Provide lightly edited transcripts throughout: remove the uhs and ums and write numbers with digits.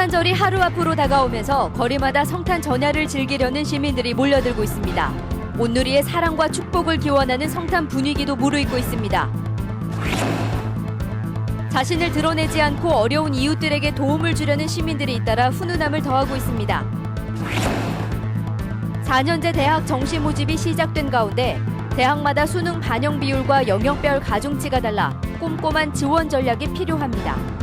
성탄절이 하루 앞으로 다가오면서 거리마다 성탄 전야를 즐기려는 시민들이 몰려들고 있습니다. 온누리의 사랑과 축복을 기원하는 성탄 분위기도 무르익고 있습니다. 자신을 드러내지 않고 어려운 이웃들에게 도움을 주려는 시민들이 잇따라 훈훈함을 더하고 있습니다. 4년제 대학 정시 모집이 시작된 가운데 대학마다 수능 반영 비율과 영역별 가중치가 달라 꼼꼼한 지원 전략이 필요합니다.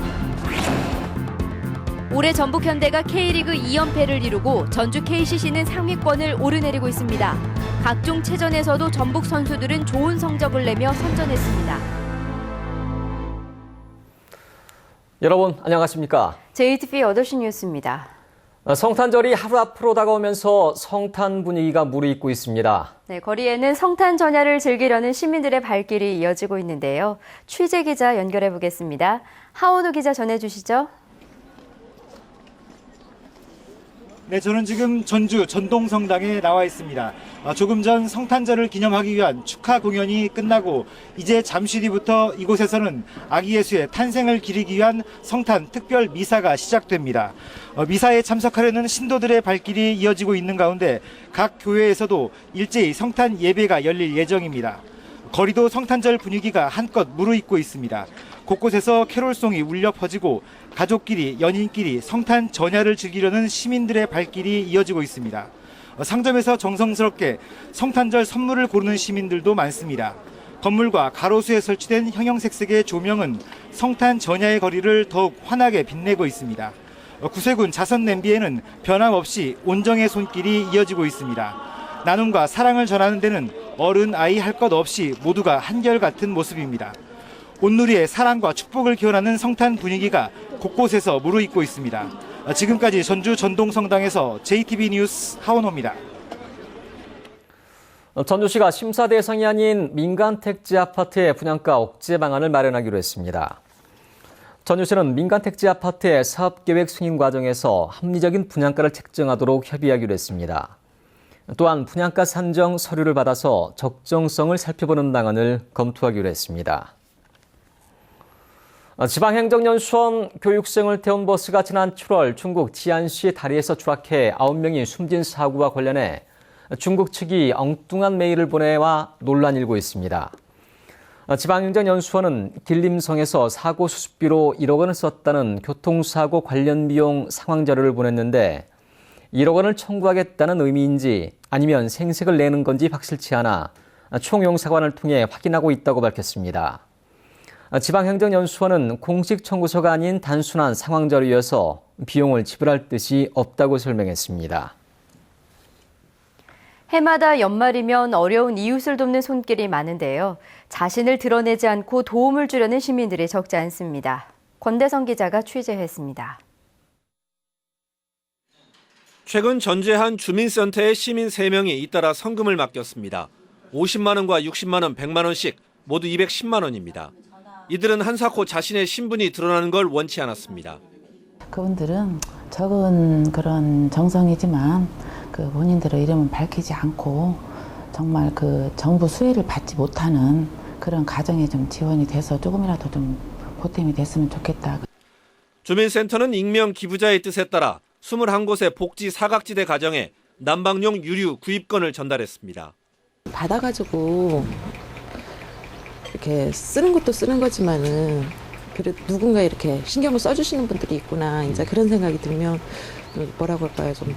올해 전북현대가 K리그 2연패를 이루고 전주 KCC는 상위권을 오르내리고 있습니다. 각종 체전에서도 전북 선수들은 좋은 성적을 내며 선전했습니다. 여러분 안녕하십니까? JTBC 8시 뉴스입니다. 성탄절이 하루 앞으로 다가오면서 성탄 분위기가 무르익고 있습니다. 네, 거리에는 성탄 전야를 즐기려는 시민들의 발길이 이어지고 있는데요. 취재 기자 연결해 보겠습니다. 하원우 기자 전해주시죠. 네, 저는 지금 전주 전동성당에 나와 있습니다. 조금 전 성탄절을 기념하기 위한 축하 공연이 끝나고 이제 잠시 뒤부터 이곳에서는 아기 예수의 탄생을 기리기 위한 성탄 특별 미사가 시작됩니다. 미사에 참석하려는 신도들의 발길이 이어지고 있는 가운데 각 교회에서도 일제히 성탄 예배가 열릴 예정입니다. 거리도 성탄절 분위기가 한껏 무르익고 있습니다. 곳곳에서 캐롤송이 울려 퍼지고 가족끼리, 연인끼리 성탄 전야를 즐기려는 시민들의 발길이 이어지고 있습니다. 상점에서 정성스럽게 성탄절 선물을 고르는 시민들도 많습니다. 건물과 가로수에 설치된 형형색색의 조명은 성탄 전야의 거리를 더욱 환하게 빛내고 있습니다. 구세군 자선 냄비에는 변함없이 온정의 손길이 이어지고 있습니다. 나눔과 사랑을 전하는 데는 어른, 아이 할 것 없이 모두가 한결같은 모습입니다. 온누리의 사랑과 축복을 기원하는 성탄 분위기가 곳곳에서 무르익고 있습니다. 지금까지 전주 전동성당에서 JTBC 뉴스 하원호입니다. 전주시가 심사 대상이 아닌 민간 택지 아파트의 분양가 억제 방안을 마련하기로 했습니다. 전주시는 민간 택지 아파트의 사업계획 승인 과정에서 합리적인 분양가를 책정하도록 협의하기로 했습니다. 또한 분양가 산정 서류를 받아서 적정성을 살펴보는 방안을 검토하기로 했습니다. 지방행정연수원 교육생을 태운 버스가 지난 7월 중국 지안시 다리에서 추락해 9명이 숨진 사고와 관련해 중국 측이 엉뚱한 메일을 보내와 논란이 일고 있습니다. 지방행정연수원은 길림성에서 사고 수습비로 1억 원을 썼다는 교통사고 관련 비용 상황 자료를 보냈는데 1억 원을 청구하겠다는 의미인지 아니면 생색을 내는 건지 확실치 않아 총영사관을 통해 확인하고 있다고 밝혔습니다. 지방행정연수원은 공식 청구서가 아닌 단순한 상황 자료여서 비용을 지불할 뜻이 없다고 설명했습니다. 해마다 연말이면 어려운 이웃을 돕는 손길이 많은데요. 자신을 드러내지 않고 도움을 주려는 시민들이 적지 않습니다. 권대성 기자가 취재했습니다. 최근 전주의 한 주민센터에 시민 3명이 잇따라 성금을 맡겼습니다. 50만 원과 60만 원, 100만 원씩 모두 210만 원입니다. 이들은 한사코 자신의 신분이 드러나는 걸 원치 않았습니다. 그분들은 적은 그런 정성이지만 그 본인들의 이름은 밝히지 않고 정말 그 정부 수혜를 받지 못하는 그런 가정에 좀 지원이 돼서 조금이라도 좀 보탬이 됐으면 좋겠다. 주민센터는 익명 기부자의 뜻에 따라 21곳의 복지 사각지대 가정에 난방용 유류 구입건을 전달했습니다. 받아가지고 이렇게 쓰는 것도 쓰는 거지만은 그래도 누군가 이렇게 신경을 써주시는 분들이 있구나. 이제 그런 생각이 들면 뭐라고 할까요? 좀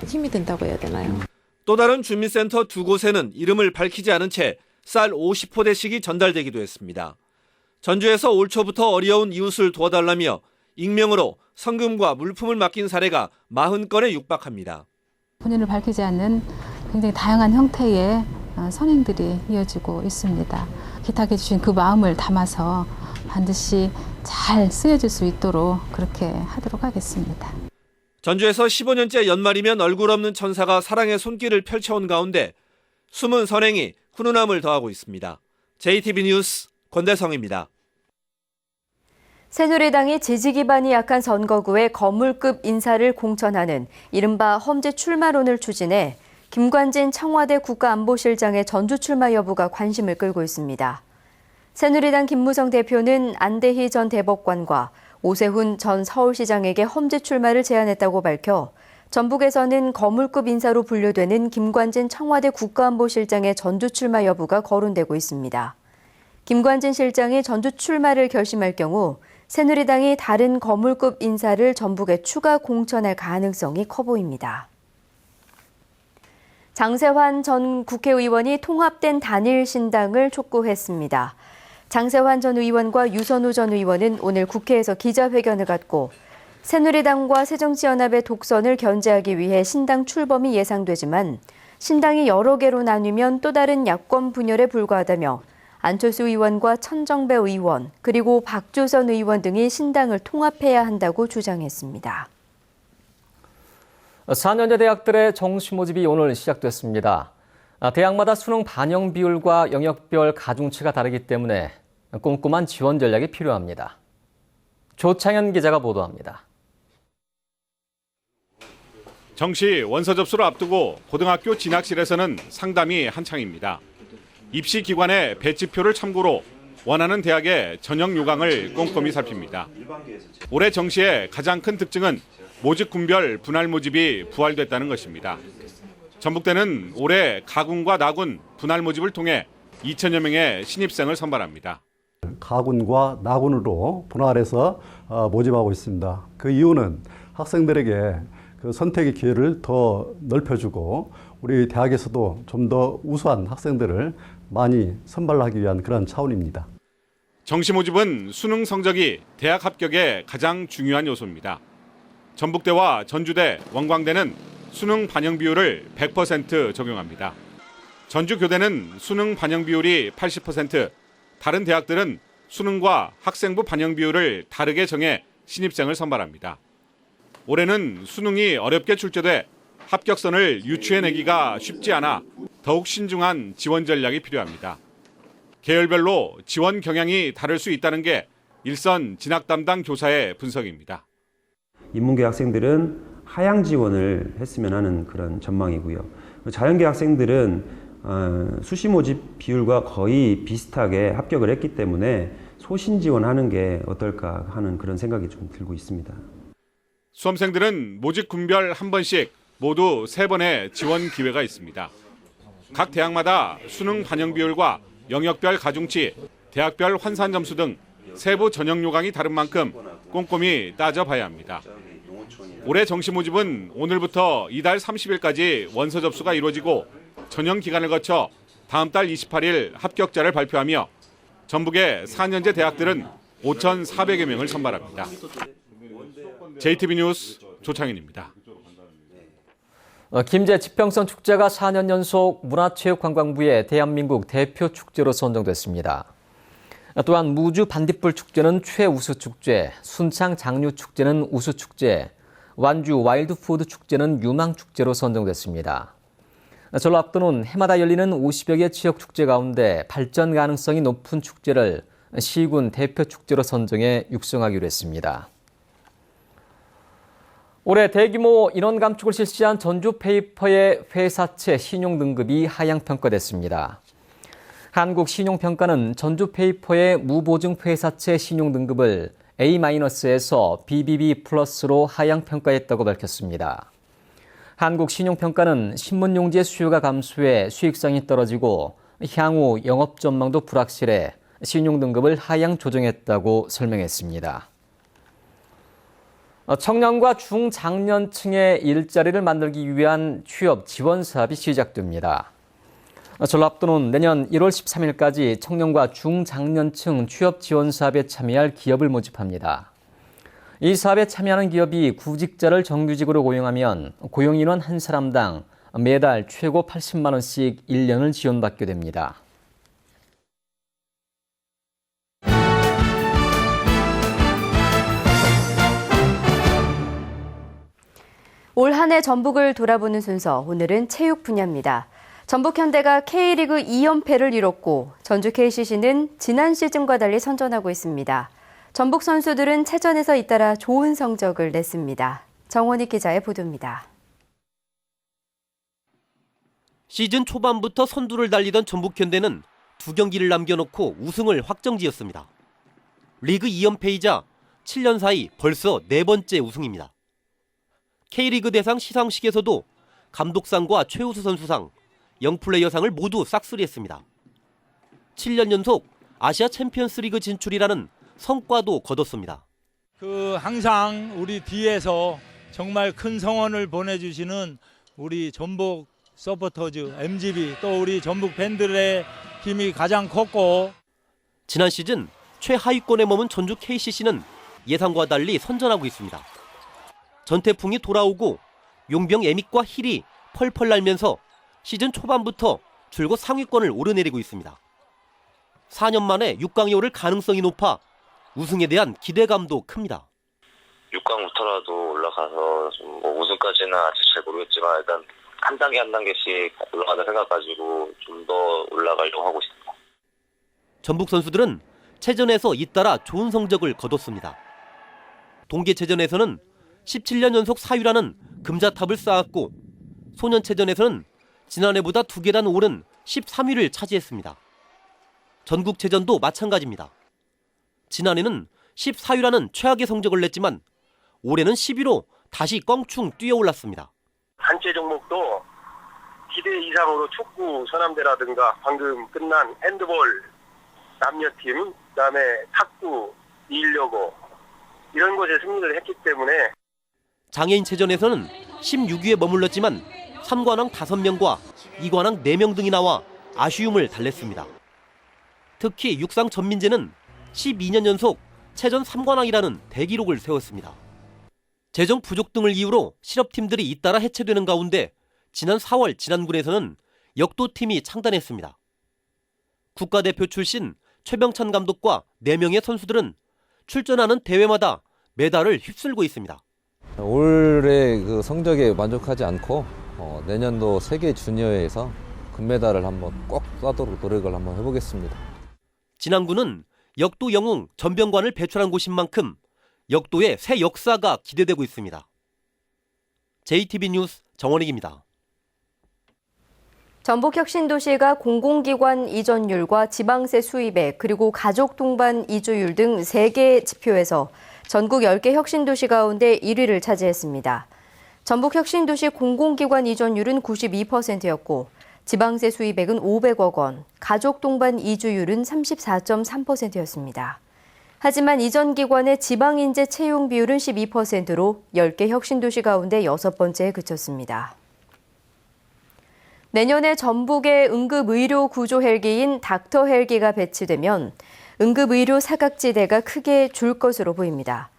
힘이 된다고 해야 되나요? 또 다른 주민센터 2곳에는 이름을 밝히지 않은 채 쌀 50포대씩이 전달되기도 했습니다. 전주에서 올 초부터 어려운 이웃을 도와달라며 익명으로 성금과 물품을 맡긴 사례가 40건에 육박합니다. 본인을 밝히지 않는 굉장히 다양한 형태의 선행들이 이어지고 있습니다. 기탁해 주신 그 마음을 담아서 반드시 잘 쓰여질 수 있도록 그렇게 하도록 하겠습니다. 전주에서 15년째 연말이면 얼굴 없는 천사가 사랑의 손길을 펼쳐온 가운데 숨은 선행이 훈훈함을 더하고 있습니다. JTBC 뉴스 권대성입니다. 새누리당이 지지 기반이 약한 선거구에 거물급 인사를 공천하는 이른바 험지 출마론을 추진해 김관진 청와대 국가안보실장의 전주 출마 여부가 관심을 끌고 있습니다. 새누리당 김무성 대표는 안대희 전 대법관과 오세훈 전 서울시장에게 험지 출마를 제안했다고 밝혀 전북에서는 거물급 인사로 분류되는 김관진 청와대 국가안보실장의 전주 출마 여부가 거론되고 있습니다. 김관진 실장이 전주 출마를 결심할 경우 새누리당이 다른 거물급 인사를 전북에 추가 공천할 가능성이 커 보입니다. 장세환 전 국회의원이 통합된 단일 신당을 촉구했습니다. 장세환 전 의원과 유선우 전 의원은 오늘 국회에서 기자회견을 갖고 새누리당과 새정치연합의 독선을 견제하기 위해 신당 출범이 예상되지만 신당이 여러 개로 나뉘면 또 다른 야권 분열에 불과하다며 안철수 의원과 천정배 의원 그리고 박주선 의원 등이 신당을 통합해야 한다고 주장했습니다. 4년제 대학들의 정시 모집이 오늘 시작됐습니다. 대학마다 수능 반영 비율과 영역별 가중치가 다르기 때문에 꼼꼼한 지원 전략이 필요합니다. 조창현 기자가 보도합니다. 정시 원서 접수를 앞두고 고등학교 진학실에서는 상담이 한창입니다. 입시 기관의 배치표를 참고로 원하는 대학의 전형 요강을 꼼꼼히 살핍니다. 올해 정시의 가장 큰 특징은 모집 군별 분할 모집이 부활됐다는 것입니다. 전북대는 올해 가군과 나군 분할 모집을 통해 2천여 명의 신입생을 선발합니다. 가군과 나군으로 분할해서 모집하고 있습니다. 그 이유는 학생들에게 그 선택의 기회를 더 넓혀주고 우리 대학에서도 좀 더 우수한 학생들을 많이 선발하기 위한 그런 차원입니다. 정시 모집은 수능 성적이 대학 합격의 가장 중요한 요소입니다. 전북대와 전주대, 원광대는 수능 반영 비율을 100% 적용합니다. 전주교대는 수능 반영 비율이 80%, 다른 대학들은 수능과 학생부 반영 비율을 다르게 정해 신입생을 선발합니다. 올해는 수능이 어렵게 출제돼 합격선을 유추해내기가 쉽지 않아 더욱 신중한 지원 전략이 필요합니다. 계열별로 지원 경향이 다를 수 있다는 게 일선 진학 담당 교사의 분석입니다. 인문계 학생들은 하향 지원을 했으면 하는 그런 전망이고요. 자연계 학생들은 수시 모집 비율과 거의 비슷하게 합격을 했기 때문에 소신 지원하는 게 어떨까 하는 그런 생각이 좀 들고 있습니다. 수험생들은 모집 군별 한 번씩 모두 3번의 지원 기회가 있습니다. 각 대학마다 수능 반영 비율과 영역별 가중치, 대학별 환산 점수 등 세부 전형 요강이 다른 만큼 꼼꼼히 따져봐야 합니다. 올해 정시 모집은 오늘부터 이달 30일까지 원서 접수가 이루어지고 전형 기간을 거쳐 다음 달 28일 합격자를 발표하며 전북의 4년제 대학들은 5,400여 명을 선발합니다. JTB 뉴스 조창현입니다. 김제 지평선 축제가 4년 연속 문화체육관광부의 대한민국 대표 축제로 선정됐습니다. 또한 무주 반딧불 축제는 최우수 축제, 순창 장류 축제는 우수 축제, 완주 와일드푸드 축제는 유망 축제로 선정됐습니다. 전라 압도는 해마다 열리는 50여 개 지역 축제 가운데 발전 가능성이 높은 축제를 시군 대표 축제로 선정해 육성하기로 했습니다. 올해 대규모 인원 감축을 실시한 전주페이퍼의 회사채 신용등급이 하향평가됐습니다. 한국신용평가는 전주페이퍼의 무보증 회사채 신용등급을 A-에서 BBB+로 하향평가했다고 밝혔습니다. 한국신용평가는 신문용지의 수요가 감소해 수익성이 떨어지고 향후 영업 전망도 불확실해 신용등급을 하향 조정했다고 설명했습니다. 청년과 중장년층의 일자리를 만들기 위한 취업 지원 사업이 시작됩니다. 전라도는 내년 1월 13일까지 청년과 중장년층 취업 지원 사업에 참여할 기업을 모집합니다. 이 사업에 참여하는 기업이 구직자를 정규직으로 고용하면 고용인원 한 사람당 매달 최고 80만 원씩 1년을 지원받게 됩니다. 올 한 해 전북을 돌아보는 순서, 오늘은 체육 분야입니다. 전북현대가 K리그 2연패를 이뤘고 전주 KCC는 지난 시즌과 달리 선전하고 있습니다. 전북 선수들은 체전에서 잇따라 좋은 성적을 냈습니다. 정원익 기자의 보도입니다. 시즌 초반부터 선두를 달리던 전북현대는 2경기를 남겨놓고 우승을 확정지었습니다. 리그 2연패이자 7년 사이 벌써 4번째 우승입니다. K리그 대상 시상식에서도 감독상과 최우수 선수상, 영플레이어상을 모두 싹쓸이했습니다. 7년 연속 아시아 챔피언스 리그 진출이라는 성과도 거뒀습니다. 항상 우리 뒤에서 정말 큰 성원을 보내주시는 우리 전북 서포터즈, MGB 또 우리 전북 팬들의 힘이 가장 컸고, 지난 시즌 최하위권에 머문 전주 KCC는 예상과 달리 선전하고 있습니다. 전태풍이 돌아오고 용병 에믹과 힐이 펄펄 날면서 시즌 초반부터 줄곧 상위권을 오르내리고 있습니다. 4년 만에 6강에 오를 가능성이 높아 우승에 대한 기대감도 큽니다. 6강부터라도 올라가서 뭐 우승까지는 아직 잘 모르겠지만 일단 한 단계 한 단계씩 올라가는 생각 가지고 좀 더 올라가려고 하고 있습니다. 전북 선수들은 체전에서 잇따라 좋은 성적을 거뒀습니다. 동계체전에서는 17년 연속 4위라는 금자탑을 쌓았고 소년체전에서는 지난해보다 2계단 오른 13위를 차지했습니다. 전국체전도 마찬가지입니다. 지난해는 14위라는 최악의 성적을 냈지만 올해는 10위로 다시 껑충 뛰어올랐습니다. 단체 종목도 기대 이상으로 축구 서남대라든가 방금 끝난 핸드볼 남녀팀, 그다음에 탁구, 이일여고 이런 곳에 승리를 했기 때문에 장애인체전에서는 16위에 머물렀지만 3관왕 5명과 2관왕 4명 등이 나와 아쉬움을 달랬습니다. 특히 육상 전민재는 12년 연속 체전 3관왕이라는 대기록을 세웠습니다. 재정 부족 등을 이유로 실업팀들이 잇따라 해체되는 가운데 지난 4월 진안군에서는 역도팀이 창단했습니다. 국가대표 출신 최병찬 감독과 4명의 선수들은 출전하는 대회마다 메달을 휩쓸고 있습니다. 올해 그 성적에 만족하지 않고 내년도 세계 주니어에서 금메달을 한번 꼭 따도록 노력을 한번 해보겠습니다. 진안군은 역도 영웅 전병관을 배출한 곳인 만큼 역도의 새 역사가 기대되고 있습니다. JTB 뉴스 정원익입니다. 전북혁신도시가 공공기관 이전율과 지방세 수입액 그리고 가족 동반 이주율 등 3개 지표에서 전국 10개 혁신도시 가운데 1위를 차지했습니다. 전북혁신도시 공공기관 이전율은 92%였고 지방세 수입액은 500억 원, 가족 동반 이주율은 34.3%였습니다. 하지만 이전 기관의 지방인재 채용 비율은 12%로 10개 혁신도시 가운데 6번째에 그쳤습니다. 내년에 전북에 응급의료 구조 헬기인 닥터 헬기가 배치되면 응급의료 사각지대가 크게 줄 것으로 보입니다.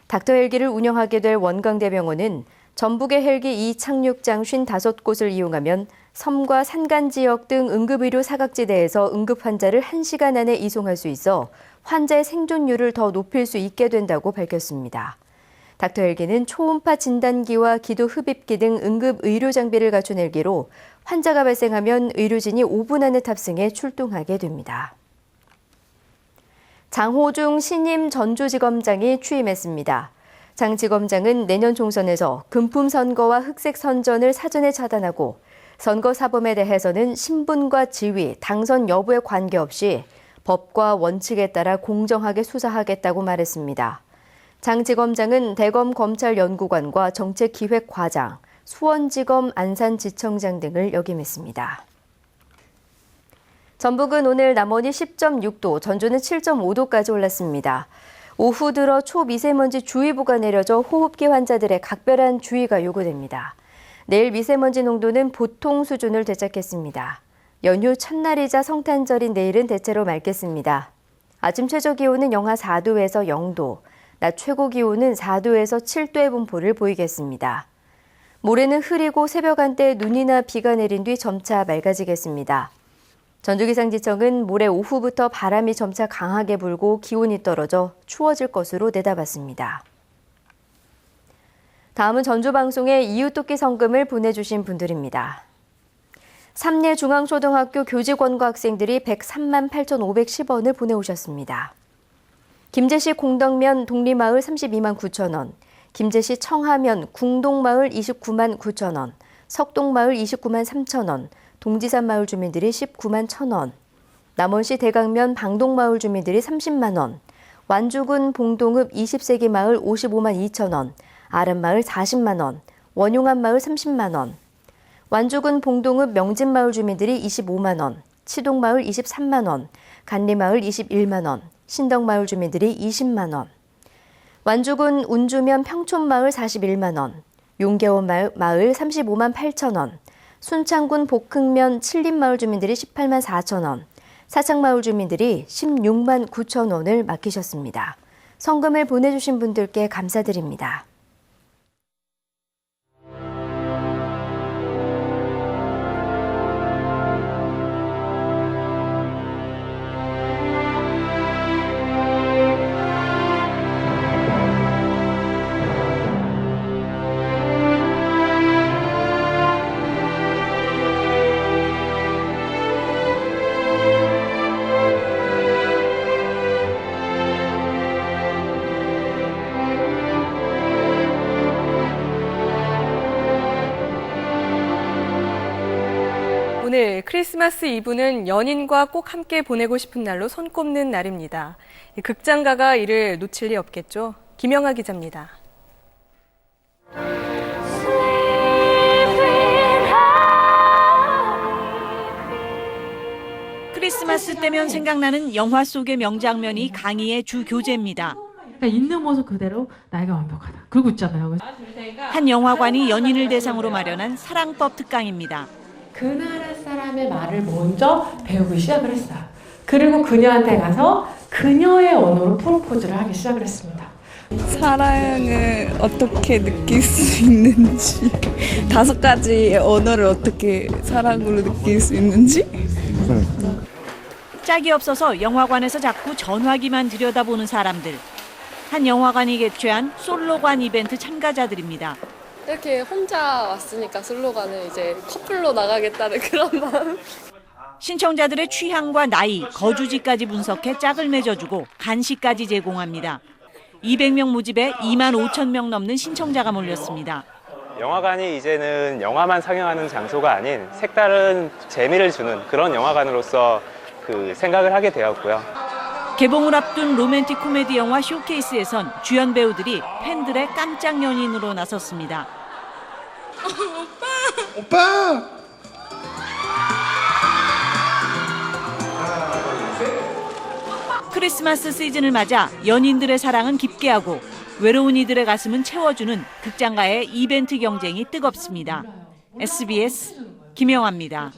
닥터 헬기를 운영하게 될 원광대병원은 전북의 헬기 이착륙장 55곳을 이용하면 섬과 산간 지역 등 응급의료 사각지대에서 응급 환자를 1시간 안에 이송할 수 있어 환자의 생존율을 더 높일 수 있게 된다고 밝혔습니다. 닥터 헬기는 초음파 진단기와 기도 흡입기 등 응급 의료 장비를 갖춘 헬기로 환자가 발생하면 의료진이 5분 안에 탑승해 출동하게 됩니다. 장호중 신임 전주지검장이 취임했습니다. 장 지검장은 내년 총선에서 금품 선거와 흑색 선전을 사전에 차단하고 선거 사범에 대해서는 신분과 지위, 당선 여부에 관계없이 법과 원칙에 따라 공정하게 수사하겠다고 말했습니다. 장 지검장은 대검 검찰연구관과 정책기획과장, 수원지검 안산지청장 등을 역임했습니다. 전북은 오늘 남원이 10.6도, 전주는 7.5도까지 올랐습니다. 오후 들어 초미세먼지 주의보가 내려져 호흡기 환자들의 각별한 주의가 요구됩니다. 내일 미세먼지 농도는 보통 수준을 되찾겠습니다. 연휴 첫날이자 성탄절인 내일은 대체로 맑겠습니다. 아침 최저 기온은 영하 4도에서 0도, 낮 최고 기온은 4도에서 7도의 분포를 보이겠습니다. 모레는 흐리고 새벽 한때 눈이나 비가 내린 뒤 점차 맑아지겠습니다. 전주기상지청은 모레 오후부터 바람이 점차 강하게 불고 기온이 떨어져 추워질 것으로 내다봤습니다. 다음은 전주방송에 이웃돕기 성금을 보내주신 분들입니다. 삼례 중앙초등학교 교직원과 학생들이 103만 8,510원을 보내오셨습니다. 김제시 공덕면 독리마을 32만 9천 원, 김제시 청하면 궁동마을 29만 9천 원, 석동마을 29만 3천 원, 동지산 마을 주민들이 19만 1천 원, 남원시 대강면 방동마을 주민들이 30만 원, 완주군 봉동읍 20세기 마을 55만 2천 원, 아름마을 40만 원, 원용암 마을 30만 원, 완주군 봉동읍 명진마을 주민들이 25만 원, 치동마을 23만 원, 간리마을 21만 원, 신덕마을 주민들이 20만 원, 완주군 운주면 평촌마을 41만 원, 용계원 마을 35만 8천 원, 순창군 복흥면 칠림마을 주민들이 18만 4천 원, 사창마을 주민들이 16만 9천 원을 맡기셨습니다. 성금을 보내주신 분들께 감사드립니다. 오늘 크리스마스 이브는 연인과 꼭 함께 보내고 싶은 날로 손꼽는 날입니다. 극장가가 이를 놓칠 리 없겠죠. 김영하 기자입니다. 크리스마스 때면 생각나는 영화 속의 명장면이 강의의 주 교재입니다. 그러니까 있는 모습 그대로 나에게 완벽하다. 그러고 있잖아요. 한 영화관이 연인을 대상으로 마련한 사랑법 특강입니다. 그 나라 사람의 말을 먼저 배우기 시작을 했어요. 그리고 그녀한테 가서 그녀의 언어로 프로포즈를 하기 시작을 했습니다. 사랑을 어떻게 느낄 수 있는지, 5가지의 언어를 어떻게 사랑으로 느낄 수 있는지. 짝이 없어서 영화관에서 자꾸 전화기만 들여다보는 사람들. 한 영화관이 개최한 솔로관 이벤트 참가자들입니다. 이렇게 혼자 왔으니까 솔로관을 이제 커플로 나가겠다는 그런 마음. 신청자들의 취향과 나이, 거주지까지 분석해 짝을 맺어주고 간식까지 제공합니다. 200명 모집에 2만 5천 명 넘는 신청자가 몰렸습니다. 영화관이 이제는 영화만 상영하는 장소가 아닌 색다른 재미를 주는 그런 영화관으로서 생각을 하게 되었고요. 개봉을 앞둔 로맨틱 코미디 영화 쇼케이스에선 주연 배우들이 팬들의 깜짝 연인으로 나섰습니다. 오빠! 크리스마스 시즌을 맞아 연인들의 사랑은 깊게 하고 외로운 이들의 가슴은 채워주는 극장가의 이벤트 경쟁이 뜨겁습니다. SBS 김영하입니다.